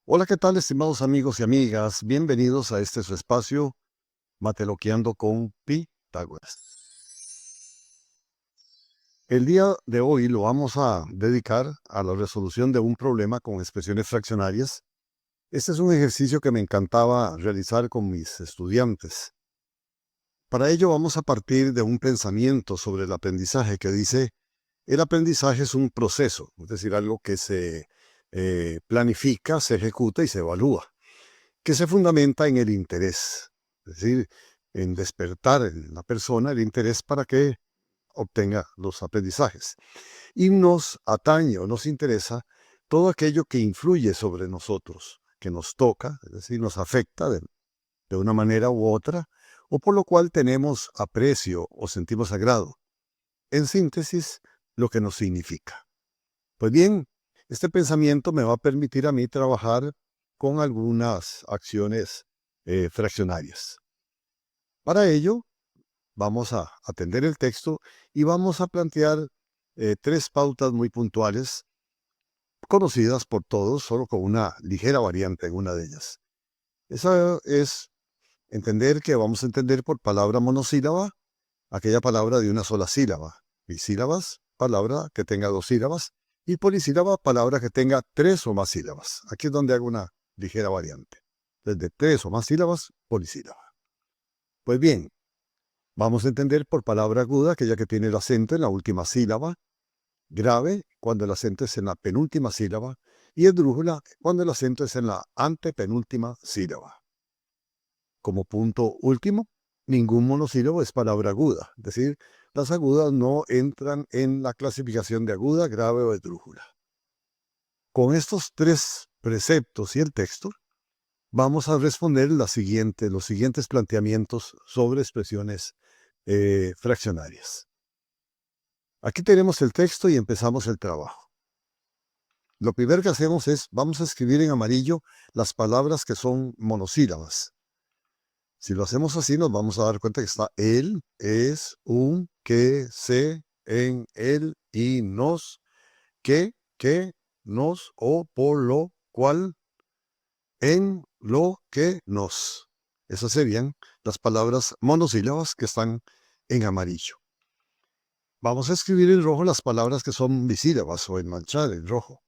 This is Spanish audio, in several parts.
Hola, ¿qué tal, estimados amigos y amigas? Bienvenidos a este su espacio, Mateloqueando con Pitágoras. El día de hoy lo vamos a dedicar a la resolución de un problema con expresiones fraccionarias. Este es un ejercicio que me encantaba realizar con mis estudiantes. Para ello vamos a partir de un pensamiento sobre el aprendizaje que dice, el aprendizaje es un proceso, es decir, algo que se planifica, se ejecuta y se evalúa, que se fundamenta en el interés, es decir, en despertar en la persona el interés para que obtenga los aprendizajes. Y nos atañe o nos interesa todo aquello que influye sobre nosotros, que nos toca, es decir, nos afecta de una manera u otra, o por lo cual tenemos aprecio o sentimos agrado. En síntesis, lo que nos significa. Pues bien, este pensamiento me va a permitir a mí trabajar con algunas acciones fraccionarias. Para ello, vamos a atender el texto y vamos a plantear tres pautas muy puntuales, conocidas por todos, solo con una ligera variante en una de ellas. Esa es entender que vamos a entender por palabra monosílaba aquella palabra de una sola sílaba. Bisílabas, palabra que tenga dos sílabas. Y polisílaba, palabra que tenga tres o más sílabas. Aquí es donde hago una ligera variante. Desde tres o más sílabas, polisílaba. Pues bien, vamos a entender por palabra aguda aquella que tiene el acento en la última sílaba, grave cuando el acento es en la penúltima sílaba y esdrújula cuando el acento es en la antepenúltima sílaba. Como punto último, ningún monosílabo es palabra aguda, es decir, las agudas no entran en la clasificación de aguda, grave o esdrújula. Con estos tres preceptos y el texto, vamos a responder los siguientes planteamientos sobre expresiones fraccionarias. Aquí tenemos el texto y empezamos el trabajo. Lo primero que hacemos es, vamos a escribir en amarillo las palabras que son monosílabas. Si lo hacemos así, nos vamos a dar cuenta que está él, es, un, que, se, en, él, y nos, que, nos, o, por lo, cual, en, lo, que, nos. Esas serían las palabras monosílabas que están en amarillo. Vamos a escribir en rojo las palabras que son bisílabas o en manchar en rojo.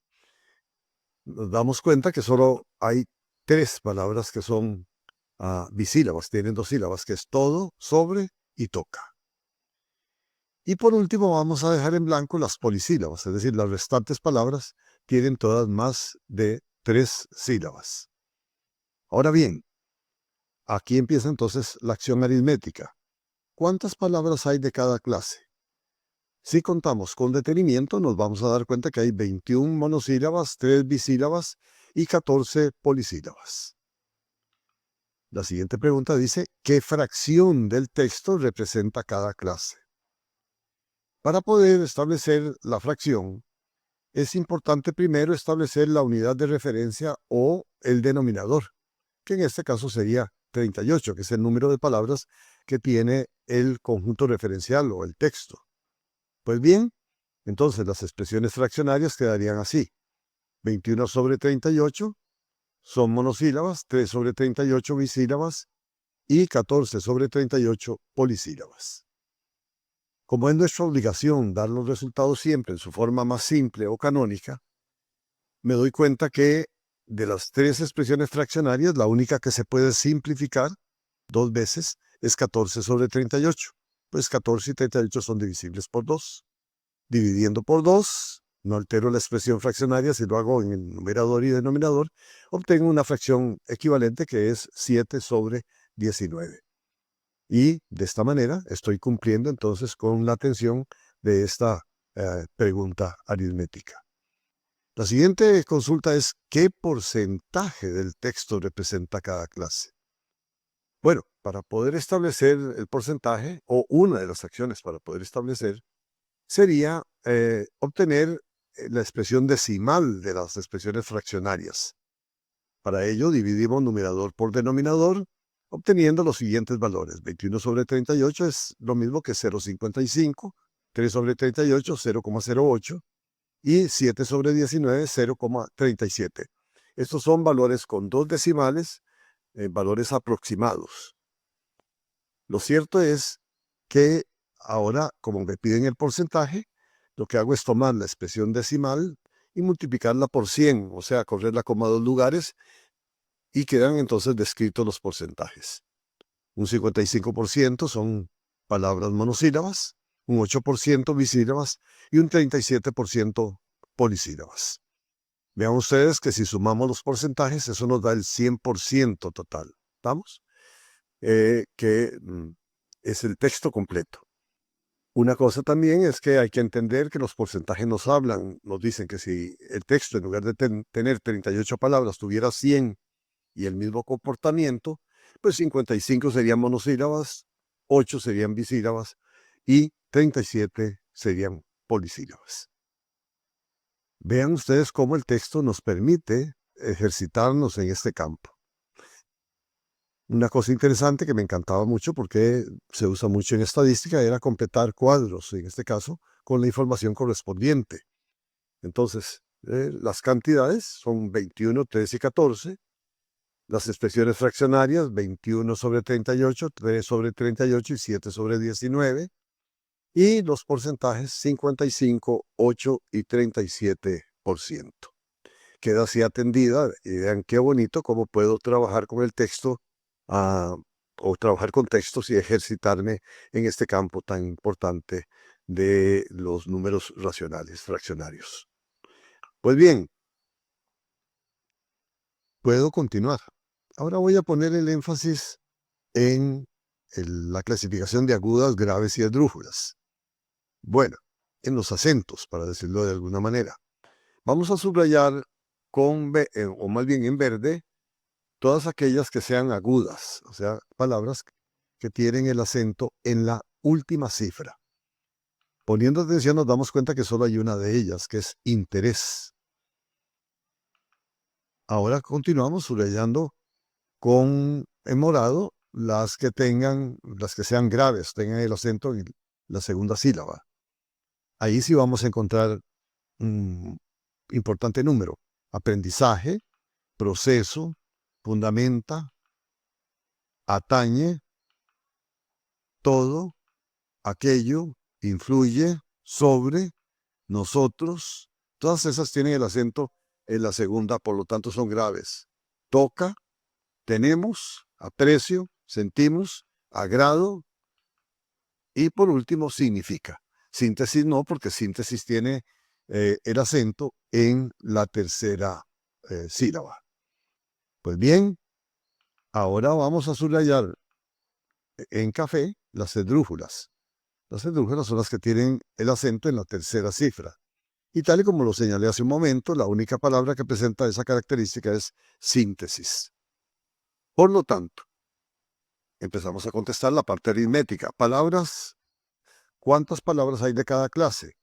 Nos damos cuenta que solo hay tres palabras que son bisílabas, tienen dos sílabas, que es todo, sobre y toca. Y por último vamos a dejar en blanco las polisílabas, es decir, las restantes palabras tienen todas más de tres sílabas. Ahora bien, aquí empieza entonces la acción aritmética. ¿Cuántas palabras hay de cada clase? Si contamos con detenimiento, nos vamos a dar cuenta que hay 21 monosílabas, 3 bisílabas y 14 polisílabas. La siguiente pregunta dice, ¿qué fracción del texto representa cada clase? Para poder establecer la fracción, es importante primero establecer la unidad de referencia o el denominador, que en este caso sería 38, que es el número de palabras que tiene el conjunto referencial o el texto. Pues bien, entonces las expresiones fraccionarias quedarían así. 21 sobre 38 son monosílabas, 3 sobre 38 bisílabas y 14 sobre 38 polisílabas. Como es nuestra obligación dar los resultados siempre en su forma más simple o canónica, me doy cuenta que de las tres expresiones fraccionarias, la única que se puede simplificar dos veces es 14 sobre 38. Pues 14 y 38 son divisibles por 2. Dividiendo por 2, no altero la expresión fraccionaria, si lo hago en el numerador y denominador, obtengo una fracción equivalente que es 7 sobre 19. Y de esta manera estoy cumpliendo entonces con la atención de esta pregunta aritmética. La siguiente consulta es, ¿qué porcentaje del texto representa cada clase? Bueno, para poder establecer el porcentaje, o una de las acciones para poder establecer, sería obtener la expresión decimal de las expresiones fraccionarias. Para ello, dividimos numerador por denominador, obteniendo los siguientes valores. 21 sobre 38 es lo mismo que 0,55, 3 sobre 38, 0,08, y 7 sobre 19, 0,37. Estos son valores con 2 decimales, valores aproximados. Lo cierto es que ahora, como me piden el porcentaje, lo que hago es tomar la expresión decimal y multiplicarla por 100, o sea, correrla como a 2 lugares, y quedan entonces descritos los porcentajes. Un 55% son palabras monosílabas, un 8% bisílabas y un 37% polisílabas. Vean ustedes que si sumamos los porcentajes, eso nos da el 100% total. ¿Estamos? Que es el texto completo. Una cosa también es que hay que entender que los porcentajes nos hablan, nos dicen que si el texto en lugar de tener 38 palabras tuviera 100 y el mismo comportamiento, pues 55 serían monosílabas, 8 serían bisílabas y 37 serían polisílabas. Vean ustedes cómo el texto nos permite ejercitarnos en este campo. Una cosa interesante que me encantaba mucho porque se usa mucho en estadística era completar cuadros, en este caso, con la información correspondiente. Entonces, las cantidades son 21, 13 y 14. Las expresiones fraccionarias, 21 sobre 38, 3 sobre 38 y 7 sobre 19. Y los porcentajes, 55, 8 y 37%. Queda así atendida y vean qué bonito cómo puedo trabajar con el texto o trabajar con textos y ejercitarme en este campo tan importante de los números racionales, fraccionarios. Pues bien, puedo continuar. Ahora voy a poner el énfasis en la clasificación de agudas, graves y esdrújulas. Bueno, en los acentos, para decirlo de alguna manera. Vamos a subrayar o más bien en verde, todas aquellas que sean agudas, o sea, palabras que tienen el acento en la última cifra. Poniendo atención nos damos cuenta que solo hay una de ellas, que es interés. Ahora continuamos subrayando en morado las que sean graves, tengan el acento en la segunda sílaba. Ahí sí vamos a encontrar un importante número: aprendizaje, proceso, fundamenta, atañe, todo, aquello, influye, sobre, nosotros. Todas esas tienen el acento en la segunda, por lo tanto son graves. Toca, tenemos, aprecio, sentimos, agrado y por último significa. Síntesis no, porque síntesis tiene el acento en la tercera sílaba. Pues bien, ahora vamos a subrayar en café las esdrújulas. Las esdrújulas son las que tienen el acento en la tercera cifra. Y tal y como lo señalé hace un momento, la única palabra que presenta esa característica es síntesis. Por lo tanto, empezamos a contestar la parte aritmética. Palabras, ¿cuántas palabras hay de cada clase?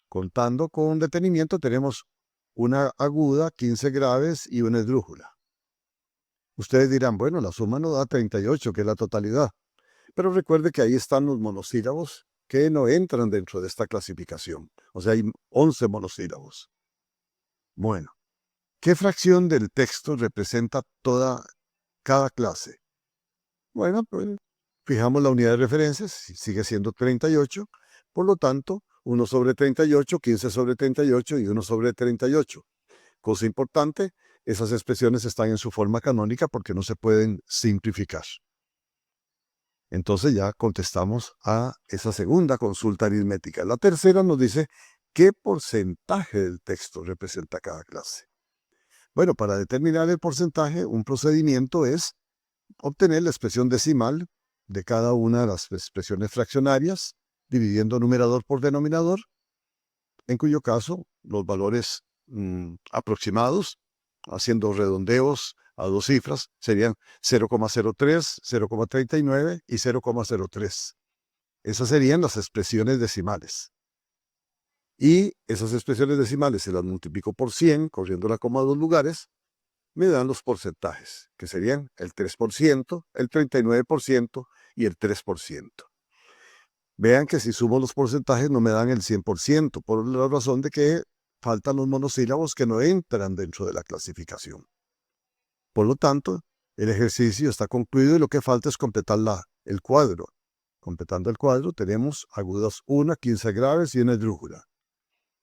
Contando con detenimiento tenemos una aguda, 15 graves y una esdrújula. Ustedes dirán, bueno, la suma nos da 38, que es la totalidad. Pero recuerde que ahí están los monosílabos que no entran dentro de esta clasificación. O sea, hay 11 monosílabos. Bueno, ¿qué fracción del texto representa cada clase? Bueno, pues fijamos la unidad de referencia, sigue siendo 38. Por lo tanto, 1 sobre 38, 15 sobre 38 y 1 sobre 38. Cosa importante, esas expresiones están en su forma canónica porque no se pueden simplificar. Entonces ya contestamos a esa segunda consulta aritmética. La tercera nos dice qué porcentaje del texto representa cada clase. Bueno, para determinar el porcentaje, un procedimiento es obtener la expresión decimal de cada una de las expresiones fraccionarias, dividiendo numerador por denominador, en cuyo caso los valores aproximados, haciendo redondeos a dos cifras, serían 0,03, 0,39 y 0,03. Esas serían las expresiones decimales. Y esas expresiones decimales, se las multiplico por 100, corriendo la coma a dos lugares, me dan los porcentajes, que serían el 3%, el 39% y el 3%. Vean que si sumo los porcentajes no me dan el 100%, por la razón de que faltan los monosílabos que no entran dentro de la clasificación. Por lo tanto, el ejercicio está concluido y lo que falta es completar el cuadro. Completando el cuadro, tenemos agudas 1, 15 graves y una esdrújula.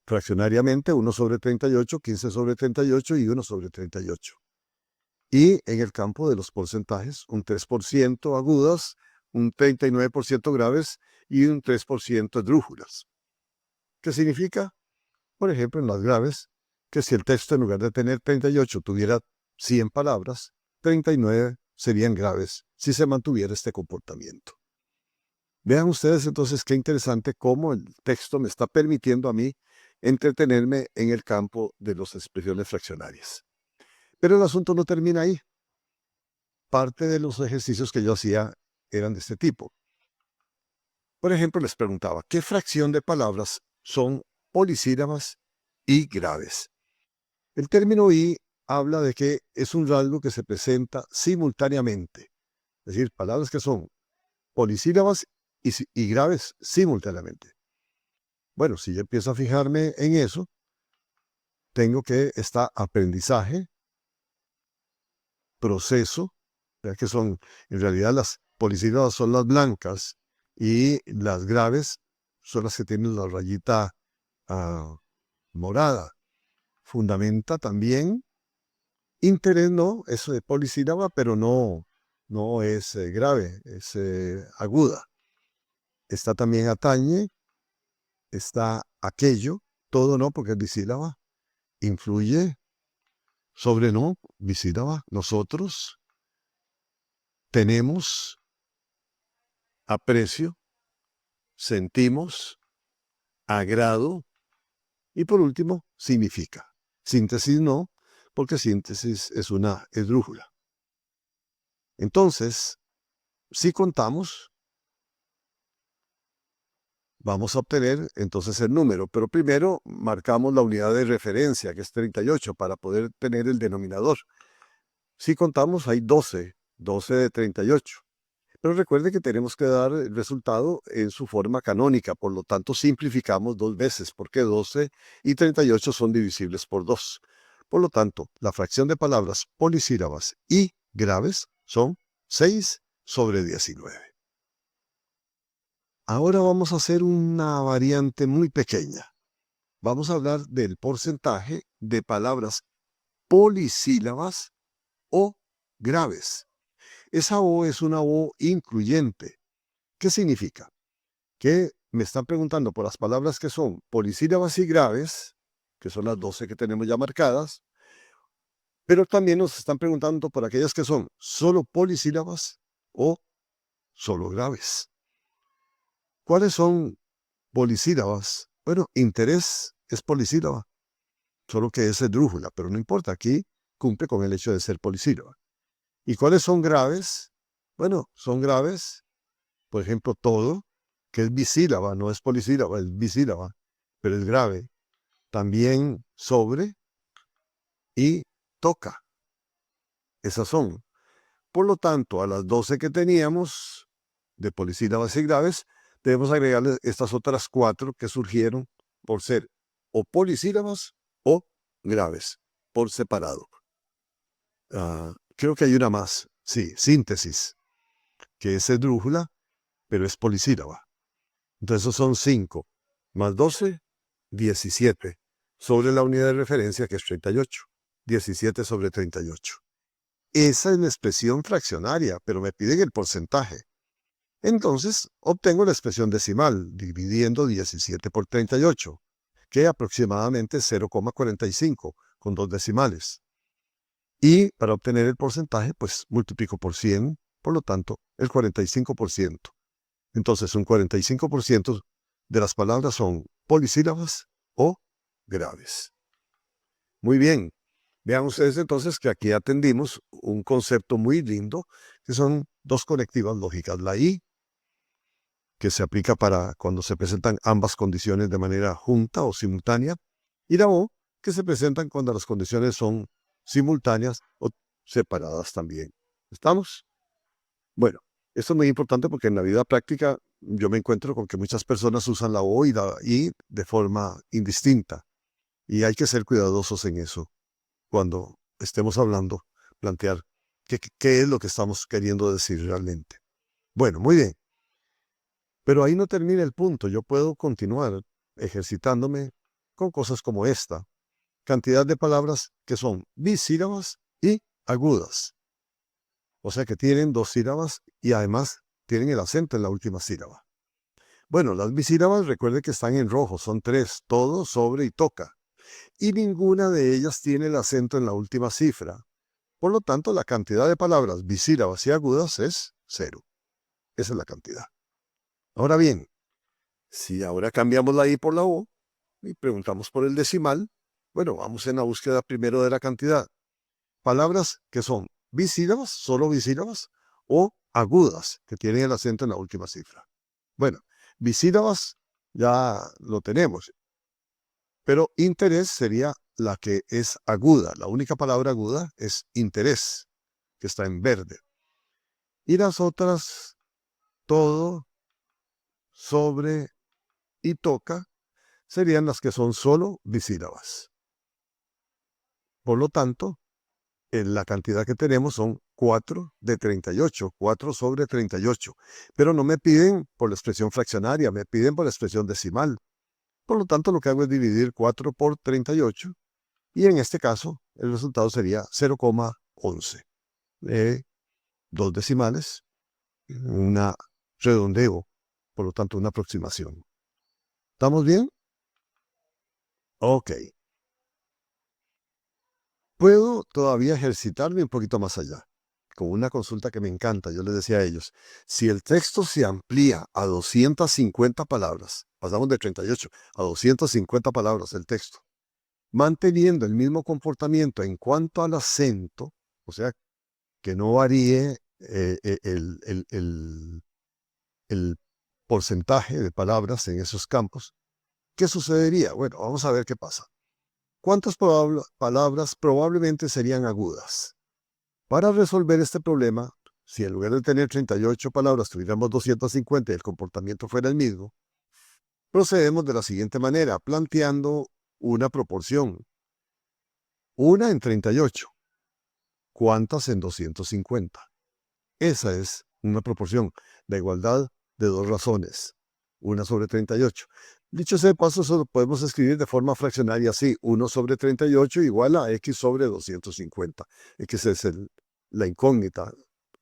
Fraccionariamente, 1 sobre 38, 15 sobre 38 y 1 sobre 38. Y en el campo de los porcentajes, un 3% agudas, un 39% graves y un 3% esdrújulas. ¿Qué significa? Por ejemplo, en las graves, que si el texto en lugar de tener 38 tuviera 100 palabras, 39 serían graves si se mantuviera este comportamiento. Vean ustedes entonces qué interesante cómo el texto me está permitiendo a mí entretenerme en el campo de las expresiones fraccionarias. Pero el asunto no termina ahí. Parte de los ejercicios que yo hacía eran de este tipo. Por ejemplo, les preguntaba, ¿qué fracción de palabras son polisílabas y graves? El término "y" habla de que es un rasgo que se presenta simultáneamente. Es decir, palabras que son polisílabas y graves simultáneamente. Bueno, si yo empiezo a fijarme en eso, tengo que está aprendizaje, proceso, ya que son, en realidad las polisílabas son las blancas y las graves son las que tienen la rayita morada. Fundamenta también interés, no, eso de polisílaba, pero no es grave, es aguda. Está también atañe, está aquello, todo no, porque es bisílaba, influye, sobre no, bisílaba, nosotros, tenemos, aprecio, sentimos, agrado, y por último, significa. Síntesis no, porque síntesis es una esdrújula. Entonces, si contamos, vamos a obtener entonces el número, pero primero marcamos la unidad de referencia, que es 38, para poder tener el denominador. Si contamos, hay 12 de 38. Pero recuerde que tenemos que dar el resultado en su forma canónica, por lo tanto simplificamos 2 veces, porque 12 y 38 son divisibles por 2. Por lo tanto, la fracción de palabras polisílabas y graves son 6 sobre 19. Ahora vamos a hacer una variante muy pequeña. Vamos a hablar del porcentaje de palabras polisílabas o graves. Esa O es una O incluyente. ¿Qué significa? Que me están preguntando por las palabras que son polisílabas y graves, que son las 12 que tenemos ya marcadas, pero también nos están preguntando por aquellas que son solo polisílabas o solo graves. ¿Cuáles son polisílabas? Bueno, interés es polisílaba, solo que es esdrújula, pero no importa, aquí cumple con el hecho de ser polisílaba. ¿Y cuáles son graves? Bueno, son graves, por ejemplo, todo, que es bisílaba, no es polisílaba, es bisílaba, pero es grave. También sobre y toca. Esas son. Por lo tanto, a las 12 que teníamos de polisílabas y graves, debemos agregarle estas otras 4 que surgieron por ser o polisílabas o graves, por separado. Creo que hay una más. Sí, síntesis, que es esdrújula, pero es polisílaba. Entonces esos son 5 más 12, 17, sobre la unidad de referencia que es 38. 17 sobre 38. Esa es la expresión fraccionaria, pero me piden el porcentaje. Entonces obtengo la expresión decimal, dividiendo 17 por 38, que aproximadamente es 0,45, con 2 decimales. Y para obtener el porcentaje, pues multiplico por 100, por lo tanto, el 45%. Entonces, un 45% de las palabras son polisílabas o graves. Muy bien. Vean ustedes entonces que aquí atendimos un concepto muy lindo, que son 2 conectivas lógicas. La "y", que se aplica para cuando se presentan ambas condiciones de manera junta o simultánea, y la "o", que se presentan cuando las condiciones son simultáneas o separadas también. ¿Estamos? Bueno, esto es muy importante porque en la vida práctica yo me encuentro con que muchas personas usan la "o" y la "y" de forma indistinta. Y hay que ser cuidadosos en eso cuando estemos hablando, plantear qué es lo que estamos queriendo decir realmente. Bueno, muy bien. Pero ahí no termina el punto. Yo puedo continuar ejercitándome con cosas como esta. Cantidad de palabras que son bisílabas y agudas. O sea que tienen dos sílabas y además tienen el acento en la última sílaba. Bueno, las bisílabas recuerde que están en rojo, son tres, todo, sobre y toca. Y ninguna de ellas tiene el acento en la última cifra. Por lo tanto, la cantidad de palabras bisílabas y agudas es 0. Esa es la cantidad. Ahora bien, si ahora cambiamos la I por la O y preguntamos por el decimal, bueno, vamos en la búsqueda primero de la cantidad. Palabras que son bisílabas, solo bisílabas, o agudas, que tienen el acento en la última cifra. Bueno, bisílabas ya lo tenemos, pero interés sería la que es aguda. La única palabra aguda es interés, que está en verde. Y las otras, todo, sobre y toca, serían las que son solo bisílabas. Por lo tanto, la cantidad que tenemos son 4 de 38, 4 sobre 38. Pero no me piden por la expresión fraccionaria, me piden por la expresión decimal. Por lo tanto, lo que hago es dividir 4 por 38 y en este caso el resultado sería 0,11. Dos decimales, una redondeo, por lo tanto una aproximación. ¿Estamos bien? Ok. Puedo todavía ejercitarme un poquito más allá, con una consulta que me encanta. Yo les decía a ellos, si el texto se amplía a 250 palabras, pasamos de 38 a 250 palabras el texto, manteniendo el mismo comportamiento en cuanto al acento, o sea, que no varíe el porcentaje de palabras en esos campos, ¿qué sucedería? Bueno, vamos a ver qué pasa. ¿Cuántas palabras probablemente serían agudas? Para resolver este problema, si en lugar de tener 38 palabras tuviéramos 250 y el comportamiento fuera el mismo, procedemos de la siguiente manera, planteando una proporción. Una en 38. ¿Cuántas en 250? Esa es una proporción, la igualdad de dos razones, una sobre 38. Dicho sea de paso, eso lo podemos escribir de forma fraccionaria así, 1 sobre 38 igual a x sobre 250. X es la incógnita,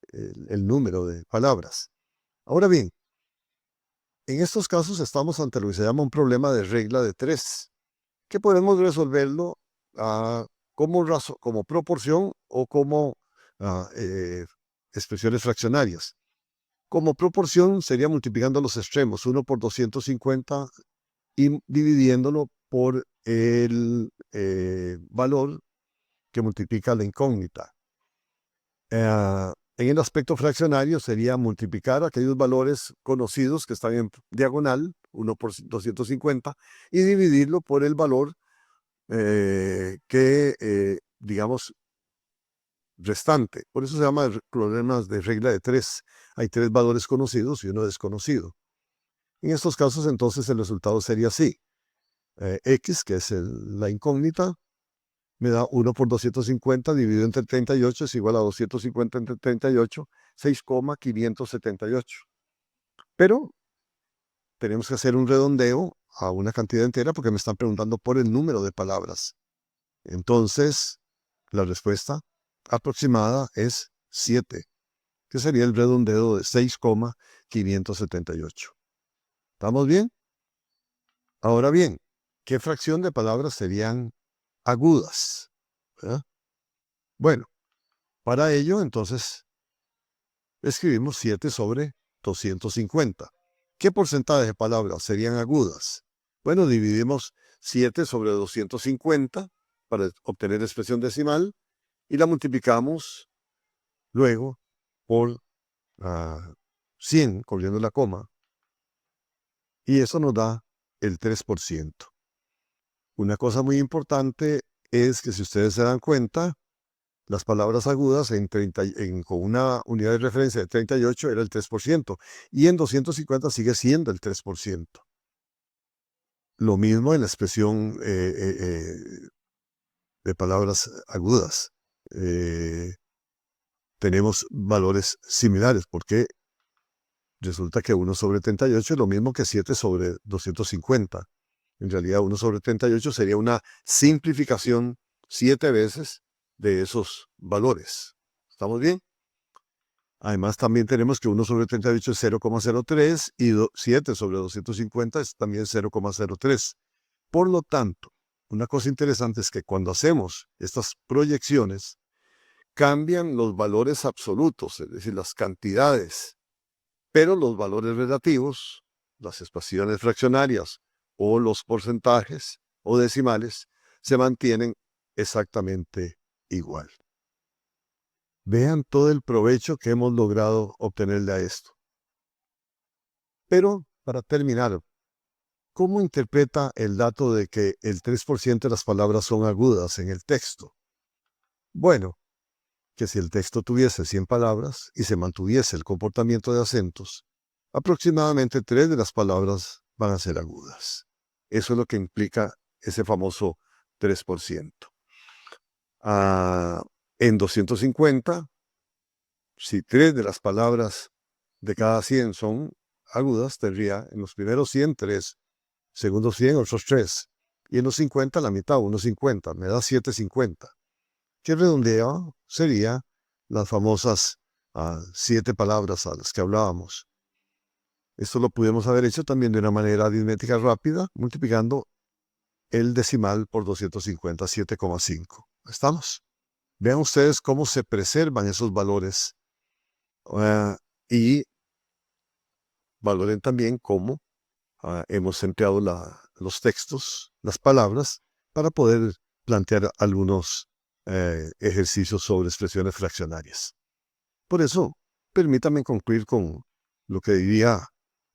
el número de palabras. Ahora bien, en estos casos estamos ante lo que se llama un problema de regla de 3, que podemos resolverlo como proporción o como expresiones fraccionarias. Como proporción sería multiplicando los extremos, 1 por 250 y dividiéndolo por el valor que multiplica la incógnita. En el aspecto fraccionario sería multiplicar aquellos valores conocidos que están en diagonal, 1 por 250, y dividirlo por el valor digamos, restante. Por eso se llama problemas de regla de 3. Hay 3 valores conocidos y uno desconocido. En estos casos, entonces, el resultado sería así. X, que es la incógnita, me da 1 por 250 dividido entre 38 es igual a 250 entre 38, 6,578. Pero tenemos que hacer un redondeo a una cantidad entera porque me están preguntando por el número de palabras. Entonces, la respuesta aproximada es 7, que sería el redondeo de 6,578. ¿Estamos bien? Ahora bien, ¿qué fracción de palabras serían agudas? ¿Verdad? Bueno, para ello, entonces, escribimos 7 sobre 250. ¿Qué porcentaje de palabras serían agudas? Bueno, dividimos 7 sobre 250 para obtener expresión decimal y la multiplicamos luego por 100, corriendo la coma, y eso nos da el 3%. Una cosa muy importante es que si ustedes se dan cuenta, las palabras agudas con una unidad de referencia de 38 era el 3%, y en 250 sigue siendo el 3%. Lo mismo en la expresión de palabras agudas. Tenemos valores similares, porque resulta que 1/38 es lo mismo que 7/250. En realidad, 1/38 sería una simplificación 7 veces de esos valores. ¿Estamos bien? Además, también tenemos que 1/38 es 0,03 y 7/250 es también 0,03. Por lo tanto, una cosa interesante es que cuando hacemos estas proyecciones, cambian los valores absolutos, es decir, las cantidades, pero los valores relativos, las expresiones fraccionarias o los porcentajes o decimales, se mantienen exactamente igual. Vean todo el provecho que hemos logrado obtenerle a esto. Pero, para terminar, ¿cómo interpreta el dato de que el 3% de las palabras son agudas en el texto? Bueno, que si el texto tuviese 100 palabras y se mantuviese el comportamiento de acentos, aproximadamente 3 de las palabras van a ser agudas. Eso es lo que implica ese famoso 3%. En 250, si 3 de las palabras de cada 100 son agudas, tendría en los primeros 100, 3, segundos 100, otros 3, y en los 50 la mitad, 1,50, me da 7,50, que redondeado sería las famosas 7 palabras a las que hablábamos. Esto lo pudimos haber hecho también de una manera aritmética rápida, multiplicando el decimal por 250, 7,5. ¿Estamos? Vean ustedes cómo se preservan esos valores y valoren también cómo hemos empleado los textos, las palabras, para poder plantear algunos ejercicios sobre expresiones fraccionarias. Por eso, permítame concluir con lo que diría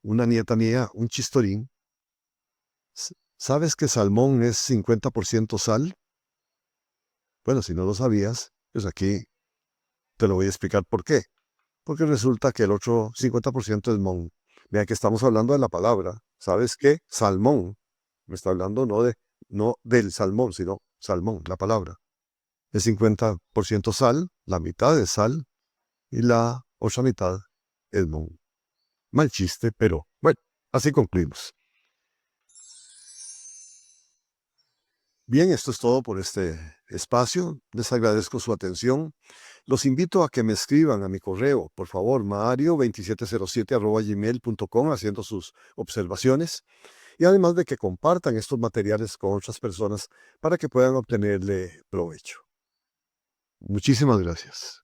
una nieta mía, un chistorín. ¿Sabes que salmón es 50% sal? Bueno, si no lo sabías, pues aquí te lo voy a explicar por qué. Porque resulta que el otro 50% es mon. Vean que estamos hablando de la palabra. ¿Sabes qué? Salmón. Me está hablando no del salmón, sino salmón, la palabra. Es 50% sal, la mitad es sal, y la otra mitad es mon. Mal chiste, pero bueno, así concluimos. Bien, esto es todo por este espacio. Les agradezco su atención. Los invito a que me escriban a mi correo, por favor, mario2707@gmail.com, haciendo sus observaciones, y además de que compartan estos materiales con otras personas para que puedan obtenerle provecho. Muchísimas gracias.